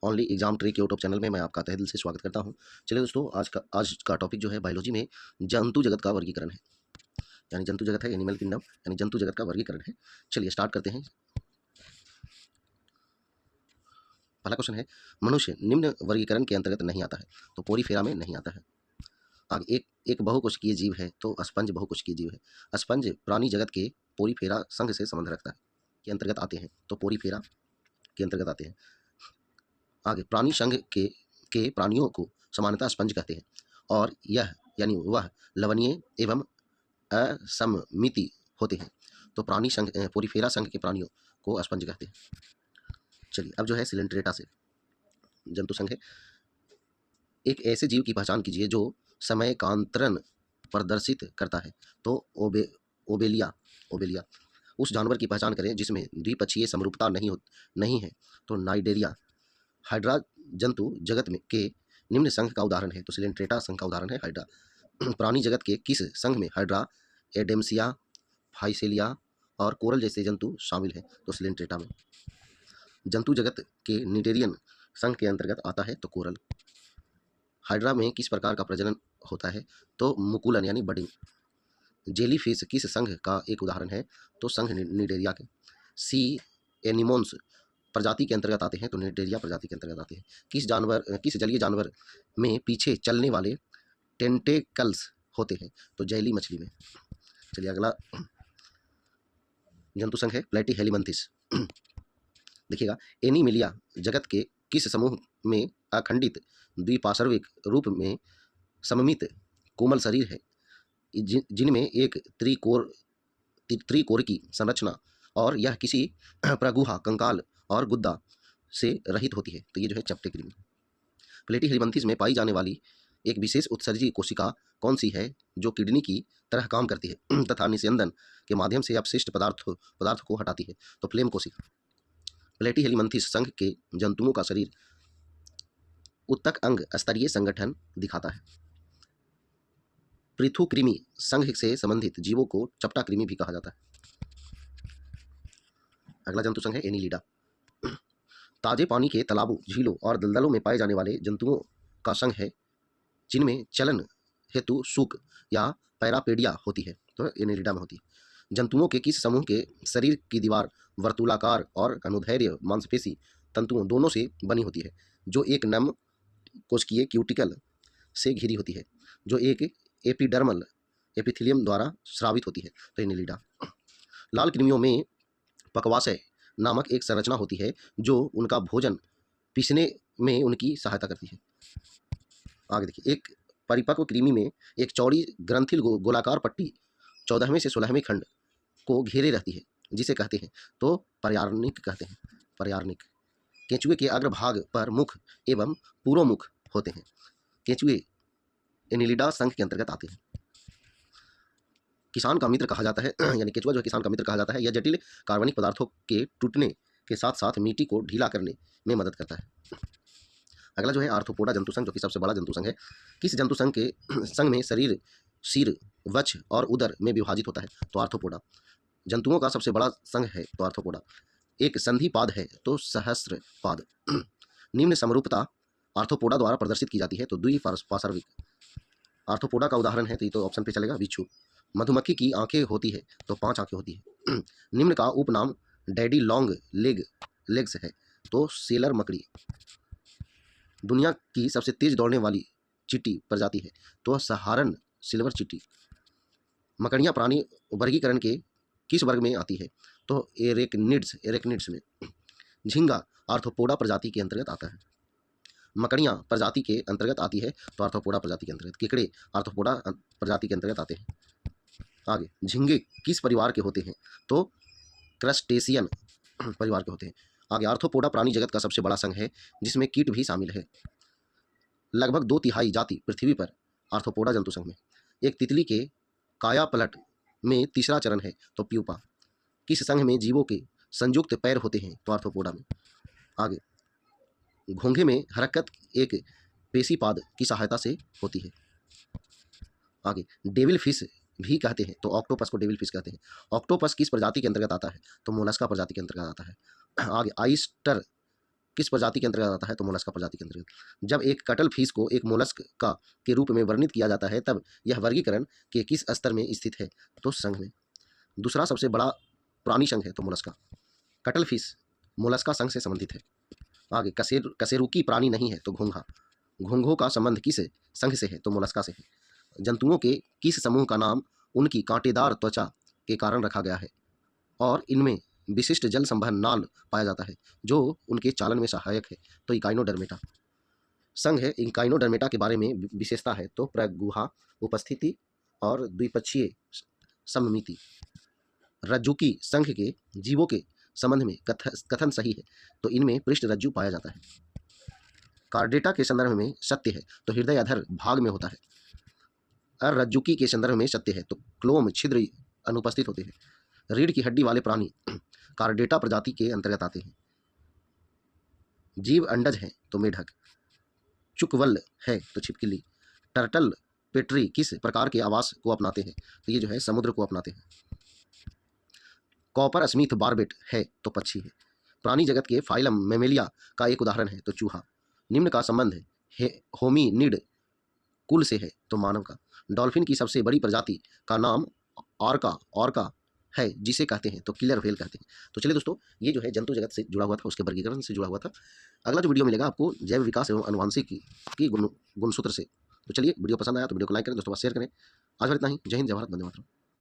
Only exam trick YouTube channel में मैं आपका तहे दिल से स्वागत करता हूं। चलिए दोस्तों, आज का टॉपिक जो है बायोलॉजी में जंतु जगत का वर्गीकरण है। यानी जंतु जगत है, एनिमल किंगडम, यानी जंतु जगत का वर्गीकरण है। चलिए स्टार्ट करते हैं। पहला क्वेश्चन है, मनुष्य निम्न वर्गीकरण के अंतर्गत नहीं आता है। तो पोरीफेरा में नहीं आता है। आगे एक एक बहुकोशिकीय जीव है, तो स्पंज बहुकोशिकीय जीव है। स्पंज प्राणी जगत के पोरीफेरा संघ से संबंध रखता है, के अंतर्गत आते हैं, तो पोरीफेरा के अंतर्गत आते हैं। आगे प्राणी संघ के प्राणियों को सामान्यतः स्पंज कहते हैं, और यह यानी वह लवणीय एवं असममिति होते हैं। तो प्राणी संघ पोरीफेरा संघ के प्राणियों को स्पंज कहते हैं। चलिए अब जो है सिलेंट्रेटा से जंतु संघ है। एक ऐसे जीव की पहचान कीजिए जो समय कांतरण प्रदर्शित करता है। तो ओबेलिया उस जानवर की पहचान करें जिसमें द्विपक्षीय समरूपता नहीं है। तो नाइडेरिया। हाइड्रा जंतु जगत में के निम्न संघ का उदाहरण है। तो सिलेंट्रेटा संघ का उदाहरण है हाइड्रा। प्राणी जगत के किस संघ में हाइड्रा, एडेम्सिया, फाइसेलिया और कोरल जैसे जंतु शामिल हैं? तो सिलेंट्रेटा में। जंतु जगत के निडेरियन संघ के अंतर्गत आता है, तो कोरल। हाइड्रा में किस प्रकार का प्रजनन होता है? तो मुकुलन यानी बडिंग। जेलीफिश किस संघ का एक उदाहरण है? तो संघ निडेरिया के। सी एनिमोन्स प्रजाति के अंतर्गत आते हैं, तो निडेरिया प्रजाति के अंतर्गत आते हैं। किस जलीय जानवर में पीछे चलने वाले टेंटेकल्स होते हैं? तो जैली मछली में। चलिए अगला जंतु संघ है प्लेटीहेलिमंथिस। देखिएगा, एनीमिलिया जगत के किस समूह में अखंडित द्विपार्श्विक रूप में सममित कोमल शरीर है, जिनमें एक त्रिकोर की संरचना और यह किसी प्रगुहा, कंकाल और गुद्दा से रहित होती है? तो ये जो है चपटे कृमि। प्लेटीहेलिमंथिस में पाई जाने वाली एक विशेष उत्सर्जी कोशिका कौन सी है जो किडनी की तरह काम करती है तथा निस्यंदन के माध्यम से अपशिष्ट पदार्थ को हटाती है? तो फ्लेम कोशिका। प्लेटीहेलिमंथिस संघ के जंतुओं का शरीर उत्तक अंग स्तरीय संगठन दिखाता है। पृथुकृमि संघ से संबंधित जीवों को चपटा कृमि भी कहा जाता है। अगला जंतु संघ है एनीलिडा। ताजे पानी के तालाबों, झीलों और दलदलों में पाए जाने वाले जंतुओं का संघ है जिनमें चलन हेतु सूक या पैरापेडिया होती है। तो एनीलिडा में होती है। जंतुओं के किस समूह के शरीर की दीवार वर्तुलाकार और अनुदैर्ध्य मांसपेशी तंतुओं दोनों से बनी होती है, जो एक नम कोशिकीय क्यूटिकल से घिरी होती है, जो एक एपिडर्मल एपिथेलियम द्वारा स्रावित होती है? तो एनीलिडा। लाल कृमियों में पकवाशय नामक एक संरचना होती है जो उनका भोजन पीसने में उनकी सहायता करती है। आगे देखिए, एक परिपक्व कृमि में एक चौड़ी ग्रंथिल गोलाकार पट्टी 14वें से 16वें खंड को घेरे रहती है, जिसे कहते हैं? तो पर्यारनिक कहते हैं। पर्यारनिक। केंचुए के अग्रभाग पर मुख एवं पूर्वमुख होते हैं। केंचुए एनीलिडा संघ के अंतर्गत आते हैं। किसान का मित्र कहा जाता है यानी केंचुआ जो है किसान का मित्र कहा जाता है। यह जटिल कार्बनिक पदार्थों के टूटने के साथ साथ मिट्टी को ढीला करने में मदद करता है। अगला जो है आर्थ्रोपोडा जंतु संघ, जो कि सबसे बड़ा जंतु संघ है। किस जंतु संघ के संघ में शरीर सिर, वक्ष और उदर में विभाजित होता है? तो आर्थ्रोपोडा। जंतुओं का सबसे बड़ा संघ है, तो आर्थ्रोपोडा। एक संधिपाद है, तो सहस्त्रपाद। निम्न समरूपता आर्थ्रोपोडा द्वारा प्रदर्शित की जाती है, तो द्विपार्श्विक। आर्थ्रोपोडा का उदाहरण है, तो ये तो ऑप्शन पे चलेगा बिच्छू। मधुमक्खी की आंखें होती है, तो 5 आंखें होती है। निम्न का उपनाम डैडी लॉन्ग लेग्स है, तो सेलर मकड़ी। दुनिया की सबसे तेज दौड़ने वाली चींटी प्रजाति है, तो सहारन सिल्वर चींटी। मकड़ियाँ प्राणी वर्गीकरण के किस वर्ग में आती है? तो एरेक्निड्स में। झींगा आर्थ्रोपोडा प्रजाति के अंतर्गत आता है। मकड़ियाँ प्रजाति के अंतर्गत आती है, तो आर्थ्रोपोडा प्रजाति के अंतर्गत। केकड़े आर्थ्रोपोडा प्रजाति के अंतर्गत आते हैं। आगे झींगे किस परिवार के होते हैं? तो क्रस्टेशियन परिवार के होते हैं। आगे आर्थ्रोपोडा प्राणी जगत का सबसे बड़ा संघ है जिसमें कीट भी शामिल है। लगभग 2/3 जाति पृथ्वी पर आर्थ्रोपोडा जंतु संघ में। एक तितली के काया पलट में तीसरा चरण है, तो प्यूपा। किस संघ में जीवों के संयुक्त पैर होते हैं? तो आर्थ्रोपोडा में। आगे घोंघे में हरकत एक पेशीपाद की सहायता से होती है। आगे डेविल फिश भी कहते हैं, तो ऑक्टोपस को डेविल फिश कहते हैं। ऑक्टोपस किस प्रजाति के अंतर्गत आता है? तो मोलस्का प्रजाति के अंतर्गत आता है। आगे आइस्टर किस प्रजाति के अंतर्गत आता है? तो मोलस्का प्रजाति के अंतर्गत। जब एक कटल फिश को एक मोलस्क का के रूप में वर्णित किया जाता है तब यह वर्गीकरण के किस स्तर में स्थित है? तो संघ में। दूसरा सबसे बड़ा प्राणी संघ है तो मोलस्का। कटल फिश मोलस्का संघ से संबंधित है। आगे कशेरुकी प्राणी नहीं है तो घोंघा। घोंघों का संबंध किस संघ से है? तो मोलस्का से है। जंतुओं के किस समूह का नाम उनकी कांटेदार त्वचा के कारण रखा गया है और इनमें विशिष्ट जल संवहन नाल पाया जाता है जो उनके चालन में सहायक है? तो इकाइनोडर्मेटा संघ है। इकाइनोडर्मेटा के बारे में विशेषता है तो प्रगुहा, उपस्थिति और द्विपक्षीय सममिति। रज्जुकी संघ के जीवों के संबंध में कथन सही है तो इनमें पृष्ठ रज्जु पाया जाता है। कार्डेटा के संदर्भ में सत्य है तो हृदय अधर भाग में होता है। अर्रज्जुकी के संदर्भ में सत्य है तो क्लोम छिद्र अनुपस्थित होते हैं। रीढ़ की हड्डी वाले प्राणी कार्डेटा प्रजाति के अंतर्गत आते हैं। जीव अंडज है तो मेढक। चुकवल है तो छिपकली। टर्टल पेट्री किस प्रकार के आवास को अपनाते हैं? तो ये जो है समुद्र को अपनाते हैं। कॉपर स्मिथ बारबेट है तो पक्षी है। प्राणी जगत के फाइलम मेमेलिया का एक उदाहरण है तो चूहा। निम्न का संबंध है होमिनिड कुल से है तो मानव का। डॉल्फिन की सबसे बड़ी प्रजाति का नाम ऑर्का है जिसे कहते हैं तो किलर व्हेल कहते हैं। तो चलिए दोस्तों, ये जो है जंतु जगत से जुड़ा हुआ था, उसके वर्गीकरण से जुड़ा हुआ था। अगला जो वीडियो मिलेगा आपको जैव विकास एवं अनुवांशिकी की गुणसूत्र से। तो चलिए, वीडियो पसंद आया तो वीडियो को लाइक करें, दोस्तों शेयर करें। आज इतना ही। जय हिंद, जय भारत, वंदे मातरम।